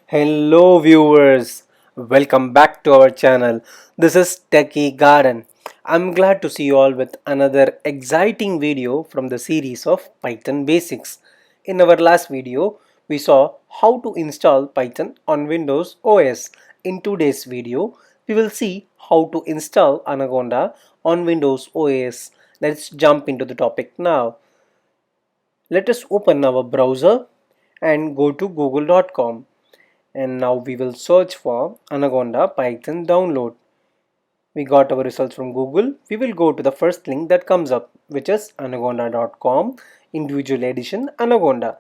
Hello viewers, welcome back to our channel. This is Techie Garden. I'm glad to see you all with another exciting video from the series of Python Basics. In our last video, we saw how to install Python on Windows OS. In today's video, we will see how to install Anaconda on Windows OS. Let's jump into the topic now. Let us open our browser and go to google.com. And now we will search for Anaconda Python download. We got our results from Google. We will go to the first link that comes up, which is anaconda.com individual edition Anaconda.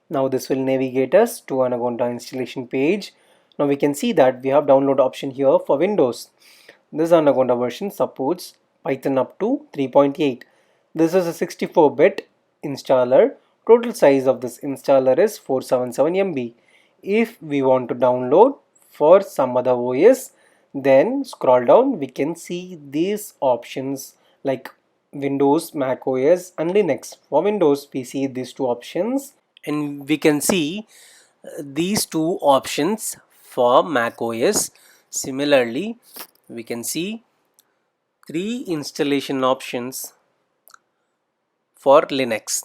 Now this will navigate us to Anaconda installation page. Now we can see that we have download option here for Windows. This Anaconda version supports Python up to 3.8. This is a 64-bit installer. Total size of this installer is 477 MB. If we want to download for some other OS, then scroll down, we can see these options like Windows, Mac OS and Linux. For Windows, we see these two options, and we can see these two options for Mac OS. Similarly, we can see three installation options for Linux.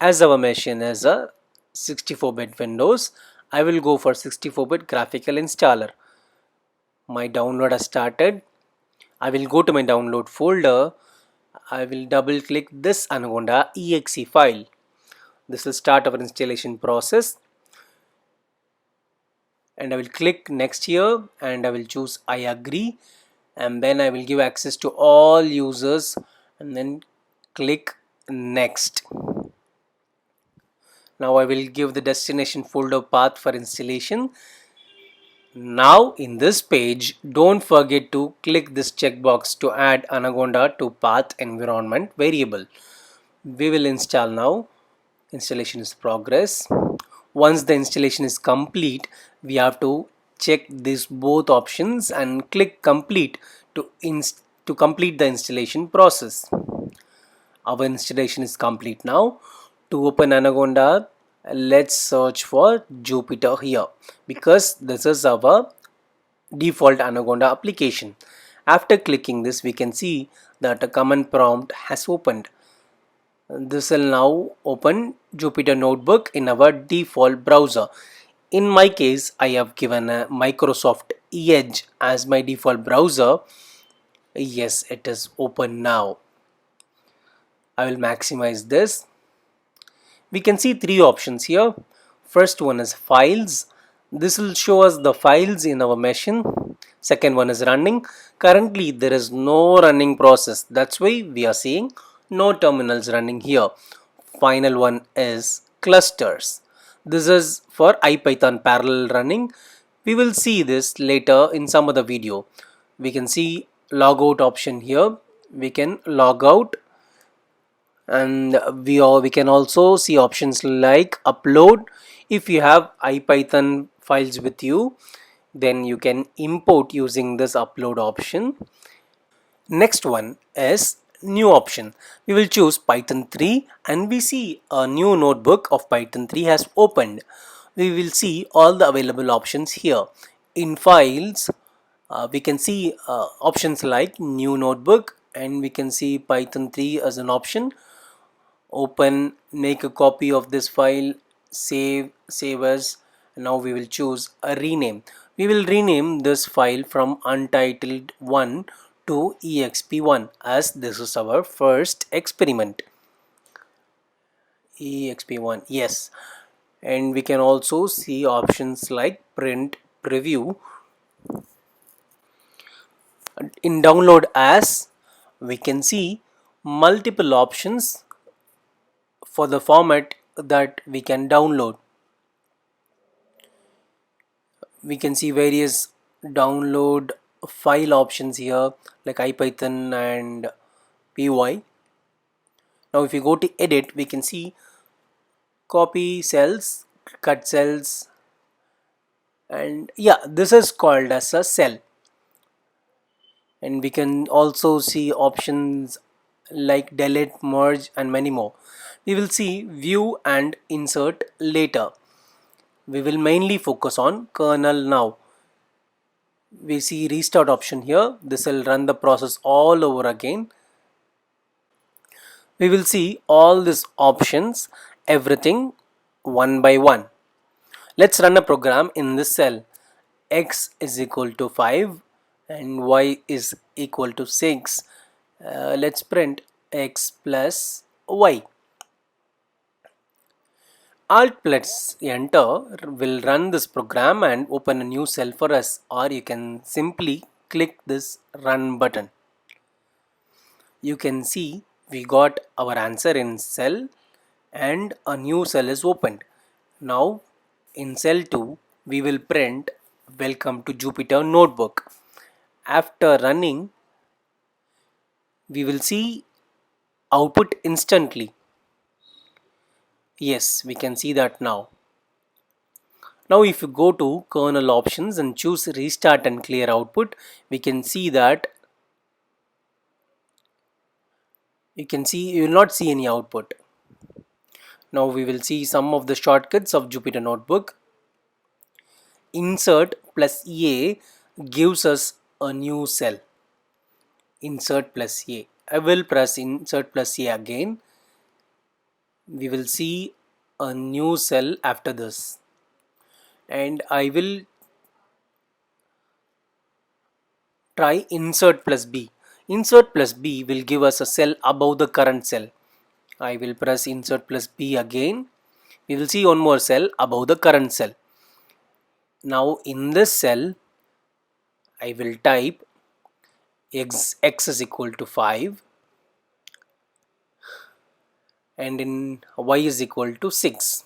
As our machine is a 64-bit Windows, I will go for 64-bit graphical installer. My download has started. I will go to my download folder. I will double click this Anaconda exe file. This will start our installation process, and I will click next here and I will choose I agree, and then I will give access to all users and then click next. Now I will give the destination folder path for installation. Now in this page, don't forget to click this checkbox to add Anaconda to path environment variable. We will install now. Installation is progress. Once the installation is complete, we have to check these both options and click complete to complete the installation process. Our installation is complete now. To open Anaconda, let's search for Jupyter here, because this is our default Anaconda application. After clicking this, we can see that a command prompt has opened. This will now open Jupyter Notebook in our default browser. In my case, I have given a Microsoft Edge as my default browser. Yes, it is open now. I will maximize this. We can see three options here. First one is files. This will show us the files in our machine. Second one is running. Currently there is no running process. That's why we are seeing no terminals running here. Final one is clusters. This is for IPython parallel running. We will see this later in some other video. We can see logout option here. We can log out, and we can also see options like upload. If you have IPython files with you, then you can import using this upload option. Next one is new option. We will choose Python 3, and we see a new notebook of Python 3 has opened. We will see all the available options here. In files, we can see options like new notebook, and we can see Python 3 as an option. Open, make a copy of this file, save as. Now we will choose a rename. We will rename this file from untitled1 to exp1, as this is our first experiment. Exp1, yes. And we can also see options like print, preview. In download as, we can see multiple options for the format that we can download. We can see various download file options here like IPython and py. Now if you go to edit, we can see copy cells, cut cells, and yeah, this is called as a cell. And we can also see options like delete, merge, and many more. We will see view and insert later. We will mainly focus on kernel now. We see restart option here. This will run the process all over again. We will see all these options, everything one by one. Let's run a program in this cell. X is equal to 5 and y is equal to 6. Let's print x plus y. Alt plus enter will run this program and open a new cell for us, or you can simply click this run button. You can see we got our answer in cell and a new cell is opened. Now in cell 2 we will print welcome to Jupyter Notebook. After running we will see output instantly. Yes, we can see that now. Now if you go to kernel options and choose restart and clear output, we can see that you will not see any output. Now we will see some of the shortcuts of Jupyter Notebook. Insert plus A gives us a new cell. Insert plus A. I will press insert plus A again. We will see a new cell after this. And I will try insert plus B. Insert plus B will give us a cell above the current cell. I will press insert plus B again. We will see one more cell above the current cell. Now in this cell, I will type x is equal to 5 and in y is equal to 6.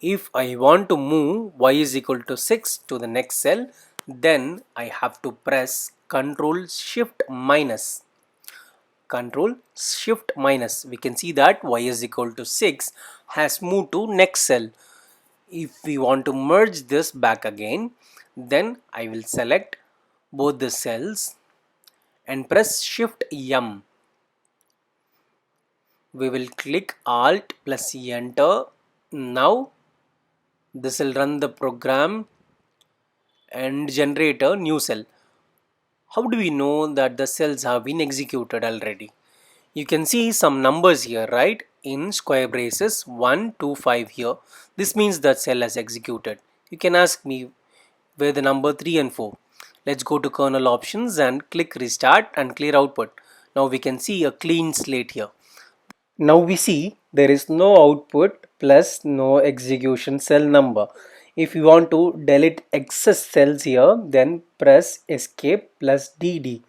If I want to move y is equal to 6 to the next cell, then I have to press Control Shift minus. Control Shift minus. We can see that y is equal to 6 has moved to next cell. If we want to merge this back again, then I will select both the cells and press Shift M. We will click Alt plus Enter. Now this will run the program and generate a new cell. How do we know that the cells have been executed already? You can see some numbers here, right? In square braces 1, 2, 5 here. This means that cell has executed. You can ask me where the number 3 and 4. Let's go to kernel options and click restart and clear output. Now we can see a clean slate here. Now we see there is no output plus no execution cell number. If you want to delete excess cells here, then press escape plus dd.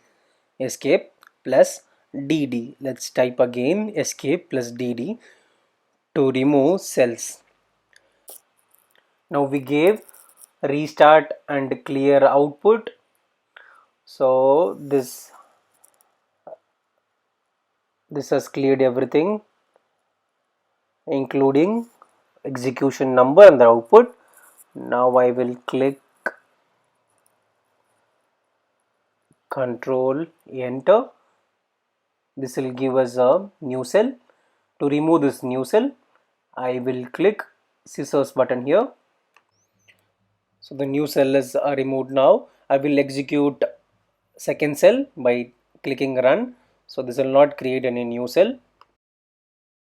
Escape plus dd. Let's type again escape plus dd to remove cells. Now we gave restart and clear output. So this has cleared everything, including execution number and the output. Now I will click Control Enter. This will give us a new cell. To remove this new cell, I will click scissors button here. So the new cell is removed now. I will execute second cell by clicking run. So this will not create any new cell.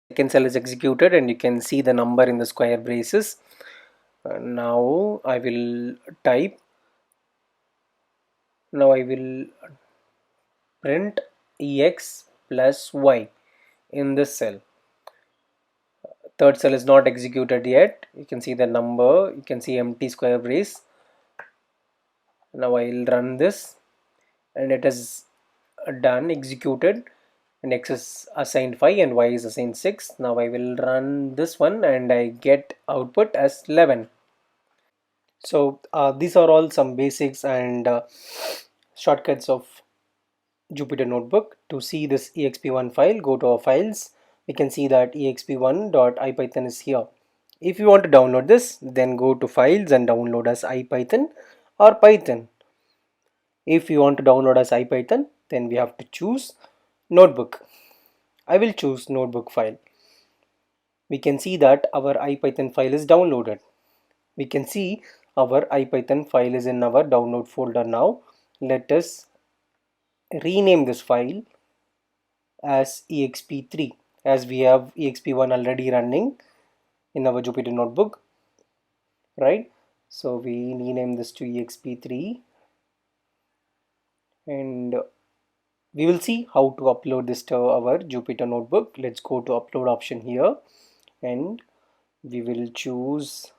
Second cell is executed and you can see the number in the square braces. Now I will type. Now I will print ex plus y in this cell. Third cell is not executed yet. You can see the number, you can see empty square brace. Now I will run this and it is done, executed, and x is assigned 5 and y is assigned 6. Now I will run this one and I get output as 11. So these are all some basics and shortcuts of Jupyter Notebook. To see this exp1 file, go to our files. We can see that exp1.ipython is here. If you want to download this, then go to files and download as ipython or python. If you want to download as ipython, then we have to choose notebook. I will choose notebook file. We can see that our ipython file is downloaded. We can see our IPython file is in our download folder now. Let us rename this file as exp3, as we have exp1 already running in our Jupyter Notebook, right? So we rename this to exp3, and we will see how to upload this to our Jupyter Notebook. Let's go to upload option here, and we will choose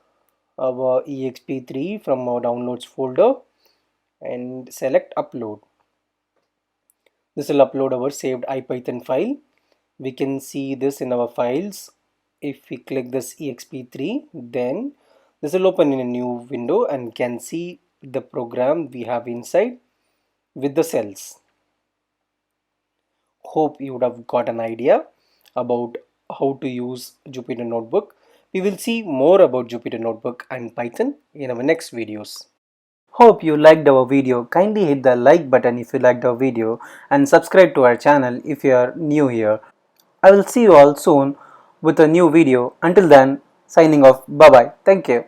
our exp3 from our downloads folder and select upload. This will upload our saved IPython file. We can see this in our files. If we click this exp3, then this will open in a new window and can see the program we have inside with the cells. Hope you would have got an idea about how to use Jupyter Notebook. We will see more about Jupyter Notebook and Python in our next videos. Hope you liked our video. Kindly hit the like button if you liked our video and subscribe to our channel if you are new here. I will see you all soon with a new video. Until then, signing off. Bye bye. Thank you.